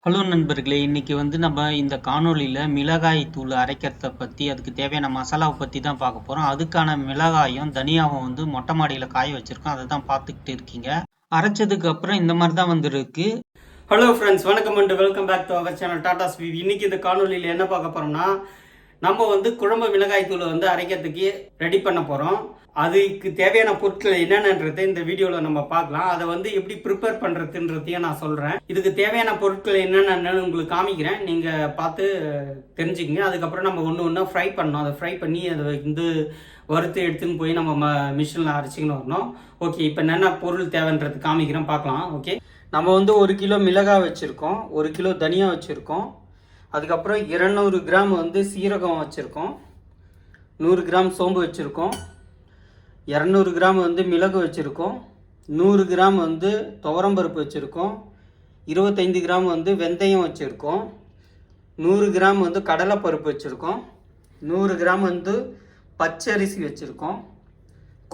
Hello நண்பர்களே! இன்னைக்கு நம்ம இந்த காணொளியில மிளகாய் தூள் அரைக்கிறத பத்தி, அதுக்கு தேவையான மசாலாவ பத்தி தான் பார்க்க போறோம். அதுக்கான மிளகாயும், தனியாவும் மொட்டை மாடியில காய வச்சிருக்கோம். அத தான் பார்த்துக்கிட்டு இருக்கீங்க. அரைச்சதுக்கு அப்புறம் இந்த மாரி தான் இருக்கு. ஹலோ ஃப்ரெண்ட்ஸ், வணக்கம் and welcome back to our channel டாடாஸ் விவி. இன்னைக்கு இந்த காணொலியில் என்ன பார்க்க போறோம்னா, நம்ம குழம்பு மிளகாய் தூளை அரைக்கிறதுக்கு ரெடி பண்ண போறோம். அதுக்கு தேவையான பொருட்கள் என்னென்னன்றதை இந்த வீடியோவில் நம்ம பார்க்கலாம். அதை எப்படி ப்ரிப்பேர் பண்ணுறதுன்றதையும் நான் சொல்கிறேன். இதுக்கு தேவையான பொருட்கள் என்னென்னு உங்களுக்கு காமிக்கிறேன். நீங்கள் பார்த்து தெரிஞ்சுக்கங்க. அதுக்கப்புறம் நம்ம ஒன்று ஒன்றா ஃப்ரை பண்ணணும். அதை ஃப்ரை பண்ணி அதை வறுத்து எடுத்துன்னு போய் நம்ம மிஷினில் அரைச்சிக்கணும் வரணும். ஓகே, இப்போ என்னென்ன பொருள் தேவைன்றது காமிக்கிறேன், பார்க்கலாம். ஓகே, நம்ம 1 கிலோ மிளகாய் வச்சுருக்கோம், 1 கிலோ தனியா வச்சுருக்கோம், அதுக்கப்புறம் 200 கிராம் சீரகம் வச்சுருக்கோம், 100 கிராம் சோம்பு வச்சுருக்கோம், 200 கிராம் மிளகு வச்சுருக்கோம், 100 கிராம் துவரம்பருப்பு வச்சுருக்கோம், 25 கிராம் வெந்தயம் வச்சுருக்கோம், 100 கிராம் கடலைப்பருப்பு வச்சுருக்கோம், 100 கிராம் பச்சரிசி வச்சுருக்கோம்,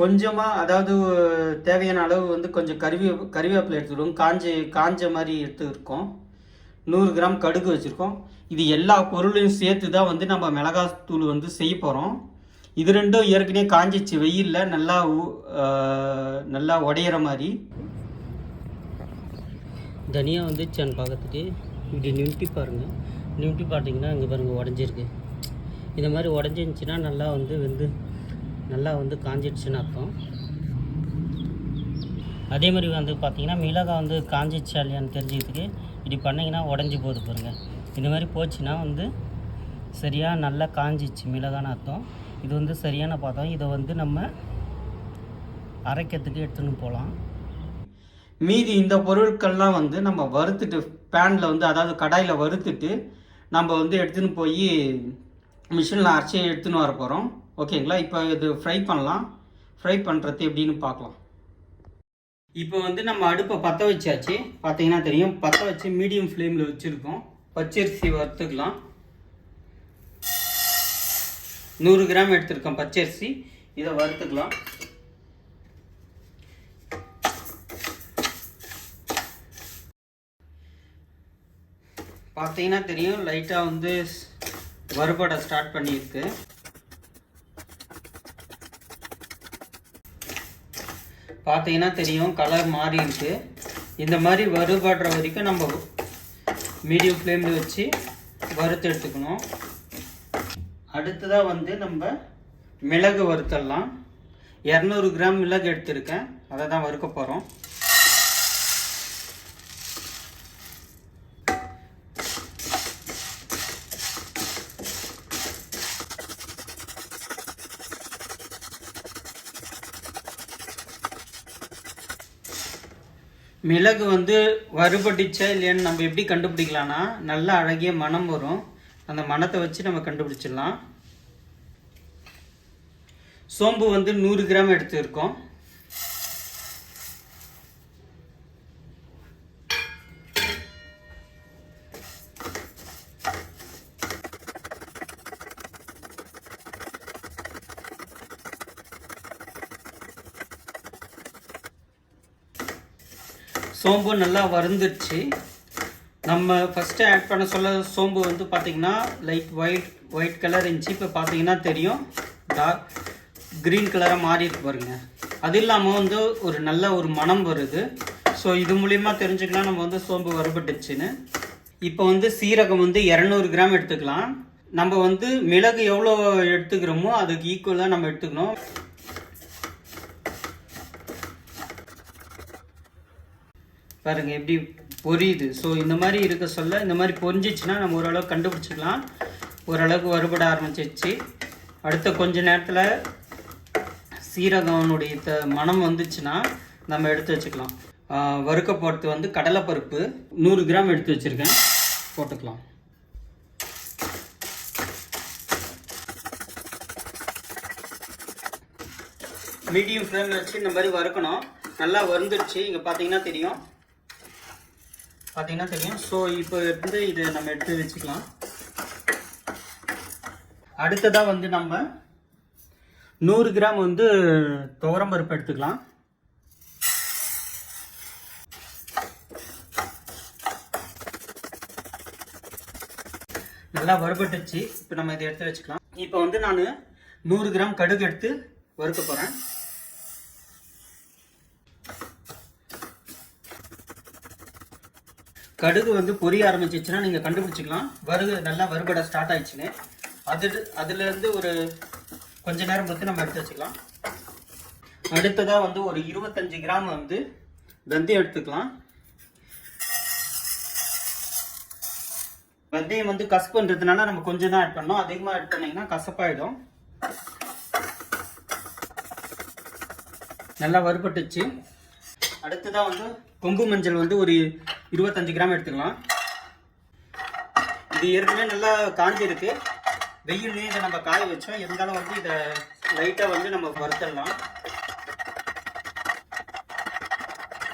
கொஞ்சமாக, அதாவது தேவையான அளவு கொஞ்சம் கறிவேப்பிலை எடுத்துக்கிடுவோம், காஞ்ச மாதிரி எடுத்துருக்கோம், 100 கிராம் கடுகு வச்சுருக்கோம். இது எல்லா பொருளையும் சேர்த்து தான் நம்ம மிளகாய் தூள் செய்ய போகிறோம். இது ரெண்டும் ஏற்கனவே காஞ்சிச்சு வெயிலில் நல்லா உடையிற மாதிரி. தனியாக வந்துச்சான்னு பார்க்கறதுக்கு இப்படி நிமிட்டி பாருங்கள். நிமிட்டி பார்த்தீங்கன்னா இங்கே பாருங்கள் உடஞ்சிருக்கு. இந்த மாதிரி உடஞ்சிருந்துச்சின்னா நல்லா நல்லா காஞ்சிடுச்சுன்னு அர்த்தம். அதே மாதிரி பார்த்தீங்கன்னா மிளகாய் காஞ்சிடுச்சா இல்லையான்னு தெரிஞ்சுக்கிறதுக்கு இப்படி பண்ணிங்கன்னா உடஞ்சி போகுது பாருங்கள். இந்த மாதிரி போச்சுன்னா சரியாக நல்லா காஞ்சிச்சு மிளகான்னு அர்த்தம். இது சரியான பார்த்தோம். இதை நம்ம அரைக்கிறதுக்கு எடுத்துன்னு போகலாம். மீதி இந்த பொருட்கள்லாம் நம்ம வறுத்துட்டு பேனில் அதாவது கடாயில் வறுத்துட்டு நம்ம எடுத்துன்னு போய் மிஷினில் அரைச்சி எடுத்துன்னு வர போகிறோம். ஓகேங்களா? இப்போ இது ஃப்ரை பண்ணலாம். ஃப்ரை பண்ணுறது எப்படின்னு பார்க்கலாம். இப்போ நம்ம அடுப்பை பற்ற வச்சாச்சு. பார்த்தீங்கன்னா தெரியும், பற்ற வச்சு மீடியம் ஃப்ளேமில் வச்சுருக்கோம். பச்சரிசி வறுத்துக்கலாம். 100 கிராம் எடுத்துருக்கோம் பச்சரிசி. இதை வறுத்துக்கலாம். பார்த்தீங்கன்னா தெரியும், லைட்டாக வறுபட ஸ்டார்ட் பண்ணியிருக்கு. பார்த்தீங்கன்னா தெரியும், கலர் மாறி இருக்கு. இந்த மாதிரி வறுபடுற வரைக்கும் நம்ம மீடியம் ஃப்ளேமில் வச்சு வறுத்து எடுத்துக்கணும். அடுத்ததாக நம்ம மிளகு வறுத்தரலாம். 200 கிராம் மிளகு எடுத்துருக்கேன், அதை தான் வறுக்க போகிறோம். மிளகு வறுபட்டுச்சா இல்லையான்னு நம்ம எப்படி கண்டுபிடிக்கலாம்னா, நல்லா அழகிய மனம் வரும். அந்த மனத்தை வச்சு நம்ம கண்டுபிடிச்சிடலாம். சோம்பு 100 கிராம் எடுத்துருக்கோம். சோம்பு நல்லா வறுந்துடுச்சு. நம்ம ஃபஸ்ட்டு ஆட் பண்ண சொல்ல சோம்பு பார்த்திங்கன்னா லைட் ஒயிட் கலர் இருந்துச்சு. இப்போ பார்த்தீங்கன்னா தெரியும், டார்க் க்ரீன் கலராக மாறி இருக்கு பாருங்க. அது இல்லாமல் ஒரு நல்ல ஒரு மனம் வருது. ஸோ இது மூலிமா தெரிஞ்சுக்கலாம் நம்ம சோம்பு வறுபட்டுச்சுன்னு. இப்போ சீரகம் 200 கிராம் எடுத்துக்கலாம். நம்ம மிளகு எவ்வளோ எடுத்துக்கிறோமோ அதுக்கு ஈக்குவலாக நம்ம எடுத்துக்கணும். பாருங்க எப்படி பொரியுது. ஸோ இந்த மாதிரி இருக்க சொல்ல, இந்த மாதிரி பொரிஞ்சிச்சுன்னா நம்ம ஓரளவுக்கு கண்டுபிடிச்சிக்கலாம். ஓரளவுக்கு வறுபட ஆரம்பிச்சிச்சு. அடுத்த கொஞ்ச நேரத்தில் சீரகனுடைய மனம் வந்துச்சுன்னா நம்ம எடுத்து வச்சுக்கலாம். வறுக்க போகிறது கடலைப்பருப்பு 100 கிராம் எடுத்து வச்சுருக்கேன், போட்டுக்கலாம். மீடியம் ஃப்ளேமில் வச்சு இந்த மாதிரி வறுக்கணும். நல்லா வறுந்துடுச்சு. இங்கே பார்த்தீங்கன்னா தெரியும். ஸோ இப்போ இதை நம்ம எடுத்து வச்சுக்கலாம். அடுத்ததாக நம்ம 100 கிராம் துவரம்பருப்பு எடுத்துக்கலாம். நல்லா வறுபட்டுச்சு. இப்போ நம்ம இதை எடுத்து வச்சுக்கலாம். இப்போ வந்து நான் 100 கிராம் கடுகு எடுத்து வறுக்க போகிறேன். கடுகு வந்து பொரிய ஆரம்பிச்சிச்சுன்னா நீங்கள் கண்டுபிடிச்சிக்கலாம் நல்லா வறுபட ஸ்டார்ட் ஆயிடுச்சுன்னு. அதுலேருந்து ஒரு கொஞ்ச நேரம் பொறுத்து நம்ம எடுத்து வச்சுக்கலாம். அடுத்ததாக வந்து ஒரு 25 கிராம் வந்து வெந்தயம் எடுத்துக்கலாம். வெந்தயம் வந்து கசப்புன்றதுனால நம்ம கொஞ்சம் தான் ஆட் பண்ணோம். அதிகமாக ஆட் பண்ணிங்கன்னா கசப்பாயிடும். நல்லா வறுபட்டுச்சு. அடுத்ததாக வந்து கொம்பு மஞ்சள் வந்து ஒரு 25 கிராம் எடுத்துக்கலாம். இது ஏற்கனவே நல்லா காஞ்சிருக்கு. வெயிலே இதை நம்ம காய வச்சோம். இருந்தாலும் வந்து இதை லைட்டாக வந்து நம்ம வறுத்துடலாம்.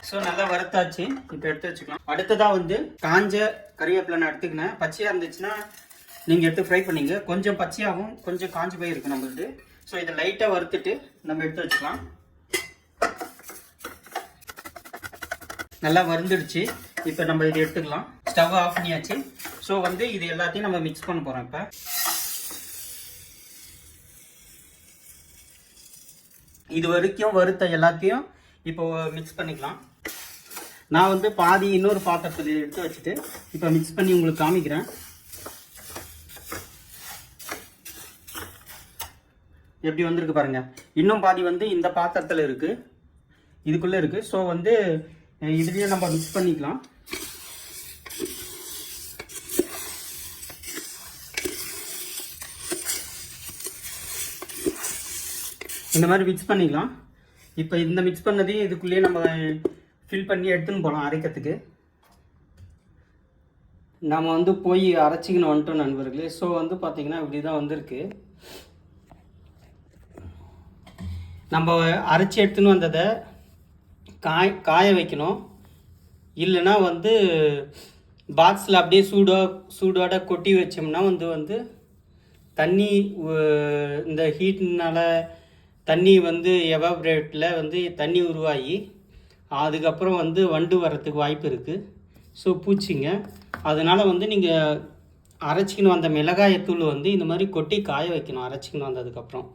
ஸோ நல்லா வறுத்தாச்சு. இப்போ எடுத்து வச்சுக்கலாம். அடுத்ததாக வந்து காஞ்ச கறிவேப்பிலை நான் எடுத்துக்கினேன். பச்சையாக இருந்துச்சுன்னா நீங்கள் எடுத்து ஃப்ரை பண்ணிங்க. கொஞ்சம் பச்சையாகவும் கொஞ்சம் காஞ்சி போய் இருக்குது நம்மளுக்கு. ஸோ இதை லைட்டாக வறுத்துட்டு நம்ம எடுத்து வச்சுக்கலாம். நல்லா வறுந்துடுச்சு. இப்போ நம்ம இதை எடுத்துக்கலாம். ஸ்டவ் ஆஃப் பண்ணியாச்சு. ஸோ வந்து இது எல்லாத்தையும் நம்ம மிக்ஸ் பண்ண போகிறோம். இப்போ இது வரைக்கும் வறுத்த எல்லாத்தையும் இப்போ மிக்ஸ் பண்ணிக்கலாம். நான் வந்து பாதி இன்னொரு பாத்திரத்தில் எடுத்து வச்சுட்டு இப்போ மிக்ஸ் பண்ணி உங்களுக்கு காமிக்கிறேன். எப்படி வந்திருக்கு பாருங்க. இன்னும் பாதி வந்து இந்த பாத்திரத்தில் இருக்கு, இதுக்குள்ள இருக்கு. ஸோ வந்து இதுலயே நம்ம மிக்ஸ் பண்ணிக்கலாம். இந்த மாதிரி மிக்ஸ் பண்ணிக்கலாம். இப்போ இந்த மிக்ஸ் பண்ணதையும் இதுக்குள்ளேயே நம்ம ஃபில் பண்ணி எடுத்துன்னு போகலாம் அரைக்கிறதுக்கு. நம்ம வந்து போய் அரைச்சிக்கின்னு வந்துட்டோம் நண்பர்களே. ஸோ வந்து பார்த்திங்கன்னா இப்படி தான் வந்திருக்கு. நம்ம அரைச்சி எடுத்துன்னு வந்ததை காய வைக்கணும். இல்லைன்னா வந்து பாக்ஸில் அப்படியே சூடோட கொட்டி வச்சோம்னா வந்து தண்ணி இந்த ஹீட்னால தண்ணி வந்து எவாப்ரேட்டில் வந்து தண்ணி உருவாகி அதுக்கப்புறம் வந்து வண்டு வர்றதுக்கு வாய்ப்பு இருக்குது. ஸோ பூச்சிங்க. அதனால் வந்து நீங்கள் அரைச்சிக்கின்னு வந்த மிளகாயத்தூள் வந்து இந்த மாதிரி கொட்டி காய வைக்கணும் அரைச்சிக்கின்னு வந்ததுக்கப்புறம்.